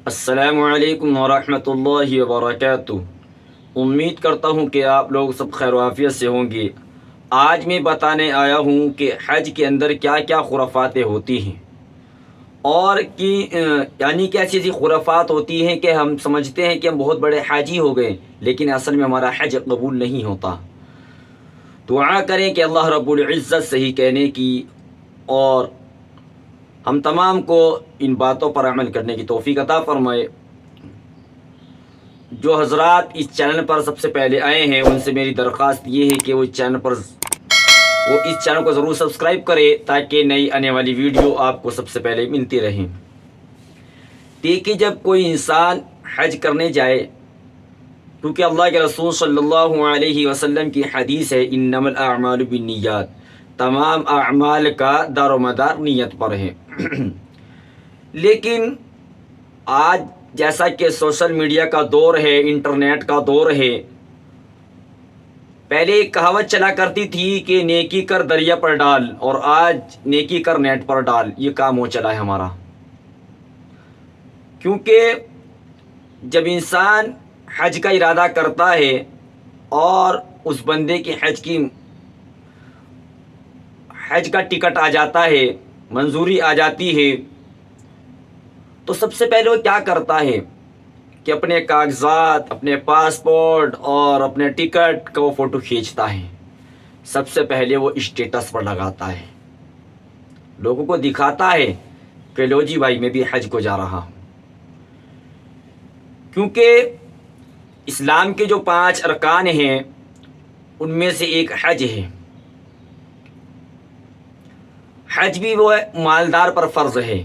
السلام علیکم ورحمۃ اللہ وبرکاتہ۔ امید کرتا ہوں کہ آپ لوگ سب خیر و عافیت سے ہوں گے۔ آج میں بتانے آیا ہوں کہ حج کے اندر کیا کیا خرافاتیں ہوتی ہیں، اور یعنی کہ ایسی ایسی خرافات ہوتی ہیں کہ ہم سمجھتے ہیں کہ ہم بہت بڑے حاجی ہو گئے، لیکن اصل میں ہمارا حج قبول نہیں ہوتا۔ دعا کریں کہ اللہ رب العزت صحیح کہنے کی اور ہم تمام کو ان باتوں پر عمل کرنے کی توفیق عطا فرمائے۔ جو حضرات اس چینل پر سب سے پہلے آئے ہیں ان سے میری درخواست یہ ہے کہ وہ اس چینل کو ضرور سبسکرائب کرے تاکہ نئی آنے والی ویڈیو آپ کو سب سے پہلے ملتی رہیں۔ دیکھیے، جب کوئی انسان حج کرنے جائے، کیونکہ اللہ کے رسول صلی اللہ علیہ وسلم کی حدیث ہے انما الاعمال بالنیات، تمام اعمال کا دار و مدار نیت پر ہے۔ لیکن آج جیسا کہ سوشل میڈیا کا دور ہے، انٹرنیٹ کا دور ہے، پہلے ایک کہاوت چلا کرتی تھی کہ نیکی کر دریا پر ڈال، اور آج نیکی کر نیٹ پر ڈال، یہ کام ہو چلا ہے ہمارا۔ کیونکہ جب انسان حج کا ارادہ کرتا ہے اور اس بندے کی حج کا ٹکٹ آ جاتا ہے، منظوری آ جاتی ہے، تو سب سے پہلے وہ کیا کرتا ہے کہ اپنے کاغذات، اپنے پاسپورٹ اور اپنے ٹکٹ کا وہ فوٹو کھینچتا ہے۔ سب سے پہلے وہ اسٹیٹس پر لگاتا ہے، لوگوں کو دکھاتا ہے کہ لو جی بھائی میں بھی حج کو جا رہا ہوں۔ کیونکہ اسلام کے جو 5 ارکان ہیں ان میں سے ایک حج ہے۔ حج بھی وہ مالدار پر فرض ہے۔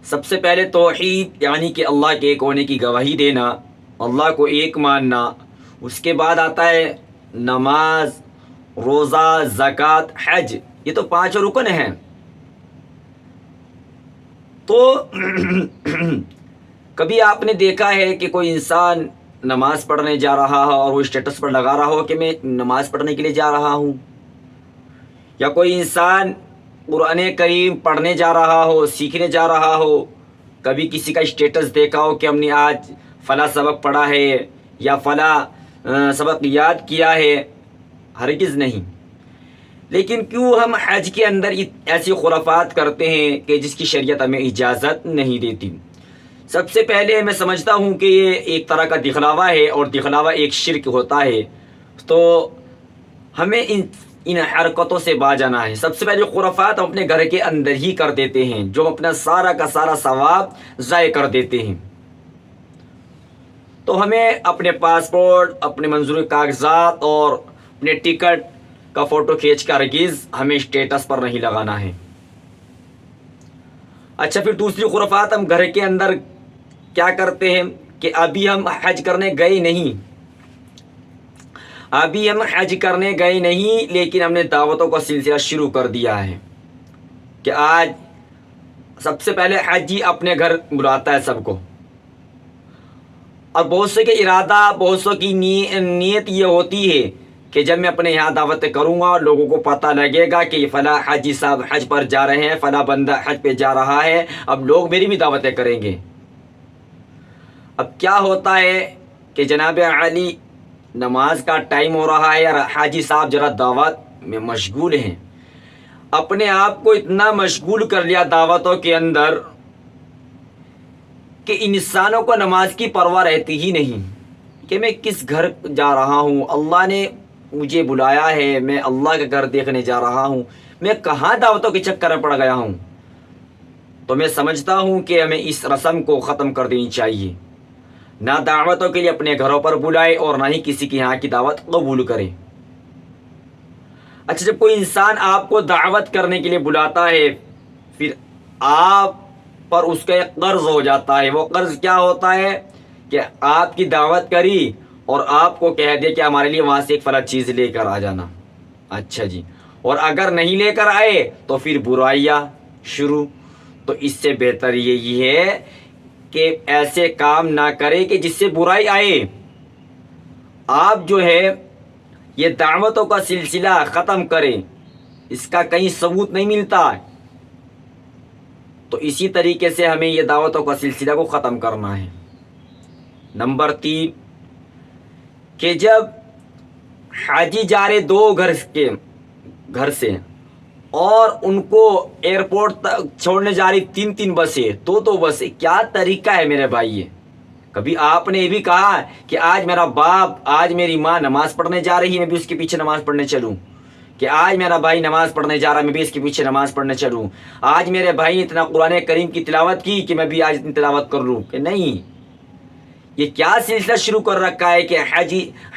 سب سے پہلے توحید، یعنی کہ اللہ کے ایک ہونے کی گواہی دینا، اللہ کو ایک ماننا۔ اس کے بعد آتا ہے نماز، روزہ، زکوٰۃ، حج، یہ تو 5 رکن ہیں۔ تو کبھی آپ نے دیکھا ہے کہ کوئی انسان نماز پڑھنے جا رہا ہو اور وہ اسٹیٹس پر لگا رہا ہو کہ میں نماز پڑھنے کے لیے جا رہا ہوں؟ یا کوئی انسان قرآن کریم پڑھنے جا رہا ہو، سیکھنے جا رہا ہو، کبھی کسی کا اسٹیٹس دیکھا ہو کہ ہم نے آج فلاں سبق پڑھا ہے یا فلاں سبق یاد کیا ہے؟ ہرگز نہیں۔ لیکن کیوں ہم حج کے اندر ایسی خرافات کرتے ہیں کہ جس کی شریعت ہمیں اجازت نہیں دیتی؟ سب سے پہلے میں سمجھتا ہوں کہ یہ ایک طرح کا دکھلاوا ہے، اور دکھلاوا ایک شرک ہوتا ہے۔ تو ہمیں ان حرکتوں سے باز آنا ہے۔ سب سے پہلے خرافات ہم اپنے گھر کے اندر ہی کر دیتے ہیں، جو اپنا سارا کا سارا ثواب ضائع کر دیتے ہیں۔ تو ہمیں اپنے پاسپورٹ، اپنے منظوری کاغذات اور اپنے ٹکٹ کا فوٹو کھینچ کر ہرگز ہمیں اسٹیٹس پر نہیں لگانا ہے۔ اچھا، پھر دوسری خرافات ہم گھر کے اندر کیا کرتے ہیں کہ ابھی ہم حج کرنے گئے نہیں، لیکن ہم نے دعوتوں کا سلسلہ شروع کر دیا ہے کہ آج سب سے پہلے حجی اپنے گھر بلاتا ہے سب کو، اور بہت سے کے ارادہ، بہت سو کی نیت یہ ہوتی ہے کہ جب میں اپنے یہاں دعوتیں کروں گا، لوگوں کو پتہ لگے گا کہ فلاں حاجی صاحب حج پر جا رہے ہیں، فلاں بندہ حج پہ جا رہا ہے، اب لوگ میری بھی دعوتیں کریں گے۔ اب کیا ہوتا ہے کہ جناب علی نماز کا ٹائم ہو رہا ہے اور حاجی صاحب ذرا دعوت میں مشغول ہیں، اپنے آپ کو اتنا مشغول کر لیا دعوتوں کے اندر کہ انسانوں کو نماز کی پرواہ رہتی ہی نہیں کہ میں کس گھر جا رہا ہوں، اللہ نے مجھے بلایا ہے، میں اللہ کا گھر دیکھنے جا رہا ہوں، میں کہاں دعوتوں کے چکر میں پڑ گیا ہوں۔ تو میں سمجھتا ہوں کہ ہمیں اس رسم کو ختم کر دینی چاہیے، نہ دعوتوں کے لیے اپنے گھروں پر بلائے اور نہ ہی کسی کی یہاں کی دعوت قبول کرے۔ اچھا، جب کوئی انسان آپ کو دعوت کرنے کے لیے بلاتا ہے، پھر آپ پر اس کا ایک قرض ہو جاتا ہے۔ وہ قرض کیا ہوتا ہے کہ آپ کی دعوت کری اور آپ کو کہہ دے کہ ہمارے لیے وہاں سے ایک فلاں چیز لے کر آ جانا۔ اچھا جی، اور اگر نہیں لے کر آئے تو پھر برائیاں شروع۔ تو اس سے بہتر یہی ہے کہ ایسے کام نہ کرے کہ جس سے برائی آئے۔ آپ جو ہے یہ دعوتوں کا سلسلہ ختم کریں، اس کا کہیں ثبوت نہیں ملتا۔ تو اسی طریقے سے ہمیں یہ دعوتوں کا سلسلہ کو ختم کرنا ہے۔ نمبر 3 کہ جب حاجی جا رہے دو گھر سے اور ان کو ایئرپورٹ تک چھوڑنے جا رہی 3 بسیں، دو بسیں، کیا طریقہ ہے میرے بھائی؟ کبھی آپ نے یہ بھی کہا کہ آج میرا باپ، آج میری ماں نماز پڑھنے جا رہی ہے، میں بھی اس کے پیچھے نماز پڑھنے چلوں؟ کہ آج میرا بھائی نماز پڑھنے جا رہا ہے، میں بھی اس کے پیچھے نماز پڑھنے چلوں؟ آج میرے بھائی نے اتنا قرآن کریم کی تلاوت کی کہ میں بھی آج اتنی تلاوت کر لوں؟ کہ نہیں، یہ کیا سلسلہ شروع کر رکھا ہے کہ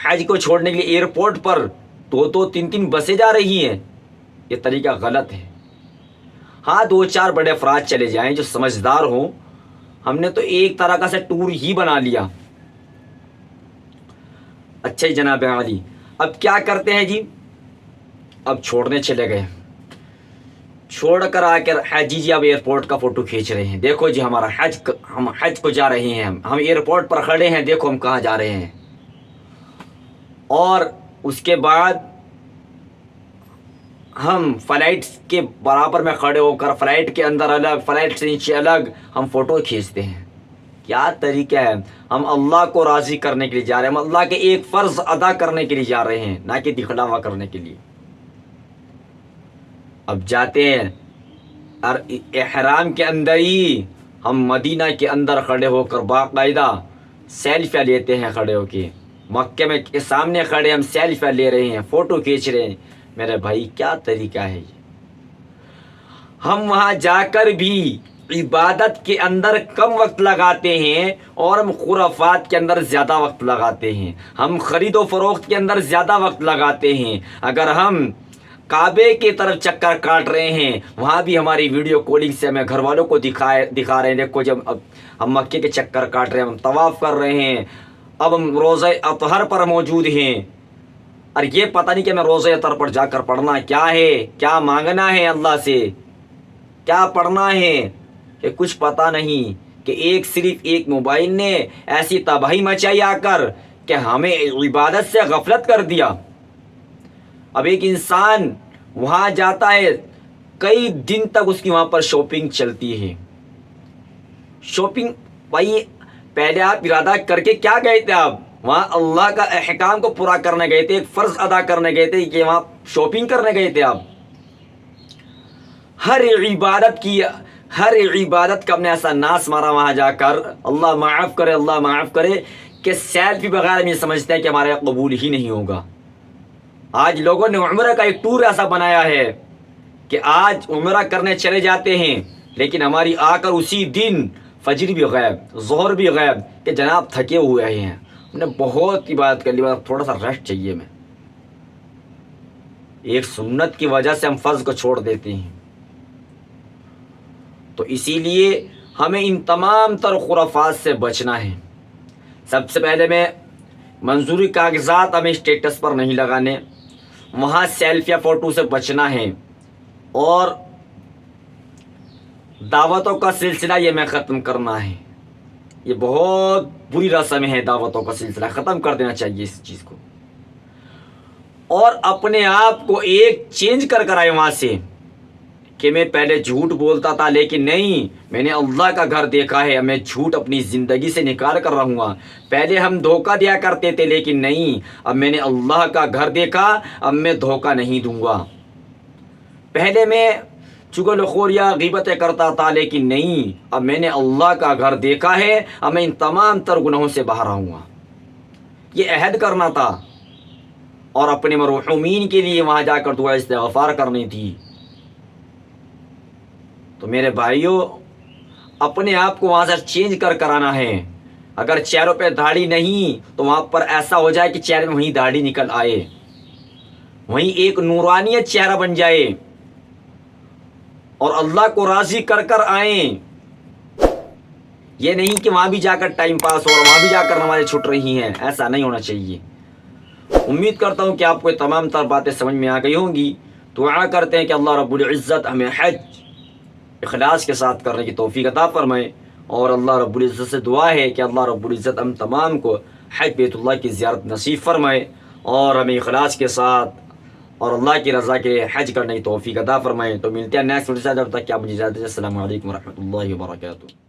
حج کو چھوڑنے کے لیے ایئرپورٹ پر 2-3 بسیں جا رہی ہیں؟ یہ طریقہ غلط ہے۔ ہاں 2-4 بڑے افراد چلے جائیں جو سمجھدار ہوں، ہم نے تو ایک طرح کا سے ٹور ہی بنا لیا۔ اچھا جناب عالی، اب کیا کرتے ہیں جی؟ اب چھوڑنے چلے گئے، چھوڑ کر آ کر حاجی جی اب ایئرپورٹ کا فوٹو کھینچ رہے ہیں، دیکھو جی ہمارا ہم حج کو جا رہے ہیں، ہم ایئرپورٹ پر کھڑے ہیں، دیکھو ہم کہاں جا رہے ہیں۔ اور اس کے بعد ہم فلائٹ کے برابر میں کھڑے ہو کر فلائٹ کے اندر الگ، فلائٹ سے نیچے الگ ہم فوٹو کھینچتے ہیں۔ کیا طریقہ ہے؟ ہم اللہ کو راضی کرنے کے لیے جا رہے ہیں، ہم اللہ کے ایک فرض ادا کرنے کے لیے جا رہے ہیں، نہ کہ دکھلاوا کرنے کے لیے۔ اب جاتے ہیں اور احرام کے اندر ہی ہم مدینہ کے اندر کھڑے ہو کر باقاعدہ سیلفیاں لیتے ہیں، کھڑے ہو کے مکے میں کے سامنے کھڑے ہم سیلفیاں لے رہے ہیں، فوٹو کھینچ رہے ہیں۔ میرے بھائی کیا طریقہ ہے یہ؟ ہم وہاں جا کر بھی عبادت کے اندر کم وقت لگاتے ہیں اور ہم خرافات کے اندر زیادہ وقت لگاتے ہیں، ہم خرید و فروخت کے اندر زیادہ وقت لگاتے ہیں۔ اگر ہم کعبے کی طرف چکر کاٹ رہے ہیں، وہاں بھی ہماری ویڈیو کالنگ سے ہمیں گھر والوں کو دکھا رہے ہیں، دیکھو جب اب ہم مکے کے چکر کاٹ رہے ہیں، ہم طواف کر رہے ہیں، اب ہم روزہ اطہر پر موجود ہیں، اور یہ پتہ نہیں کہ ہمیں روزہ اطہر پر جا کر پڑھنا کیا ہے، کیا مانگنا ہے اللہ سے، کیا پڑھنا ہے، کہ کچھ پتہ نہیں، کہ صرف ایک موبائل نے ایسی تباہی مچائی آ کر کہ ہمیں عبادت سے غفلت کر دیا۔ اب ایک انسان وہاں جاتا ہے، کئی دن تک اس کی وہاں پر شاپنگ چلتی ہے۔ شاپنگ بھائی پہلے آپ ارادہ کر کے کیا گئے تھے؟ آپ وہاں اللہ کا احکام کو پورا کرنے گئے تھے، ایک فرض ادا کرنے گئے تھے، کہ وہاں شاپنگ کرنے گئے تھے آپ؟ ہر عبادت کا ہم نے ایسا ناس مارا وہاں جا کر، اللہ معاف کرے، اللہ معاف کرے، کہ سیلفی بغیر ہم یہ سمجھتے ہیں کہ ہمارے قبول ہی نہیں ہوگا۔ آج لوگوں نے عمرہ کا ایک ٹور ایسا بنایا ہے کہ آج عمرہ کرنے چلے جاتے ہیں، لیکن ہماری آ کر اسی دن فجر بھی غائب، ظہر بھی غائب، کہ جناب تھکے ہوئے ہیں، ہم نے بہت عبادت کر لی، تھوڑا سا ریسٹ چاہیے میں۔ ایک سنت کی وجہ سے ہم فرض کو چھوڑ دیتے ہیں۔ تو اسی لیے ہمیں ان تمام تر خرافات سے بچنا ہے۔ سب سے پہلے میں منظوری کاغذات ہمیں اسٹیٹس پر نہیں لگانے، وہاں سیلفیاں فوٹو سے بچنا ہے، اور دعوتوں کا سلسلہ یہ میں ختم کرنا ہے۔ یہ بہت بری رسم ہے، دعوتوں کا سلسلہ ختم کر دینا چاہیے اس چیز کو، اور اپنے آپ کو ایک چینج کر آئے وہاں سے، کہ میں پہلے جھوٹ بولتا تھا لیکن نہیں، میں نے اللہ کا گھر دیکھا ہے، میں جھوٹ اپنی زندگی سے نکال کر رہوں گا۔ پہلے ہم دھوکہ دیا کرتے تھے لیکن نہیں، اب میں نے اللہ کا گھر دیکھا، اب میں دھوکہ نہیں دوں گا۔ پہلے میں چغل خور یا غیبتیں کرتا تھا لیکن نہیں، اب میں نے اللہ کا گھر دیکھا ہے، اب میں ان تمام تر گناہوں سے باہر آؤں گا۔ یہ عہد کرنا تھا، اور اپنے مرحومین کے لیے وہاں جا کر دعا استغفار کرنی تھی۔ تو میرے بھائیوں، اپنے آپ کو وہاں سے چینج کر آنا ہے۔ اگر چہروں پہ داڑھی نہیں تو وہاں پر ایسا ہو جائے کہ چہرے میں وہیں داڑھی نکل آئے، وہیں ایک نورانیت چہرہ بن جائے، اور اللہ کو راضی کر آئیں۔ یہ نہیں کہ وہاں بھی جا کر ٹائم پاس ہو رہا، وہاں بھی جا کر نمازیں چھوٹ رہی ہیں، ایسا نہیں ہونا چاہیے۔ امید کرتا ہوں کہ آپ کو تمام تر باتیں سمجھ میں آ گئی ہوں گی۔ دعا کرتے ہیں کہ اللہ رب العزت ہمیں حج اخلاص کے ساتھ کرنے کی توفیق عطا فرمائے، اور اللہ رب العزت سے دعا ہے کہ اللہ رب العزت ہم تمام کو حج بیت اللہ کی زیارت نصیب فرمائے، اور ہمیں اخلاص کے ساتھ اور اللہ کی رضا کے لیے حج کرنے کی توفیق عطا فرمائیں. تو ملتے ہیں نیکسٹ ویڈیو سے، جب تک کہ آپ مجھے اجازت دیں. السلام علیکم ورحمۃ اللہ وبرکاتہ.